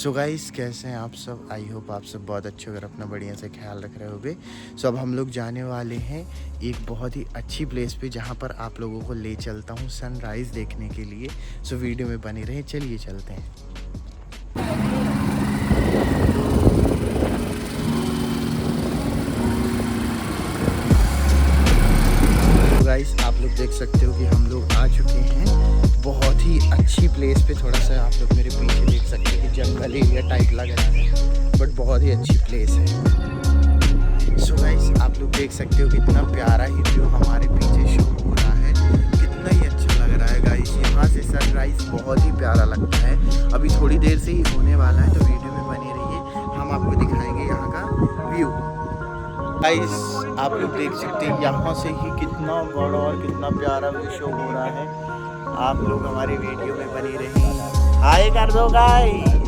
So guys, कैसे हैं आप सब? आई होप आप सब बहुत अच्छे होकर अपना बढ़िया से ख्याल रख रहे होगे। सो अब हम लोग जाने वाले हैं एक बहुत ही अच्छी प्लेस पे, जहाँ पर आप लोगों को ले चलता हूँ सनराइज़ देखने के लिए। सो वीडियो में बने रहें, चलिए चलते हैं। गाइस, आप लोग देख सकते हो कि हम लोग आ चुके हैं बहुत ही अच्छी प्लेस पे। थोड़ा सा आप लोग मेरे पीछे देख सकते हैं कि जंगल एरिया टाइप लग रहा है, बट बहुत ही अच्छी प्लेस है। सो गाइस, आप लोग देख सकते हो कितना प्यारा ही व्यू हमारे पीछे शो हो रहा है। कितना ही अच्छा लग रहा है गाइस। यहाँ से सनराइज बहुत ही प्यारा लगता है। अभी थोड़ी देर से ही होने वाला है, तो वीडियो में बने रहिए, हम आपको दिखाएंगे यहाँ का व्यू। गाइस, आप लोग देख सकते हैं यहाँ से ही कितना बड़ा और कितना प्यारा व्यू शो हो रहा है। आप लोग हमारे वीडियो में बने रहिए। हाय कर दो गाइस।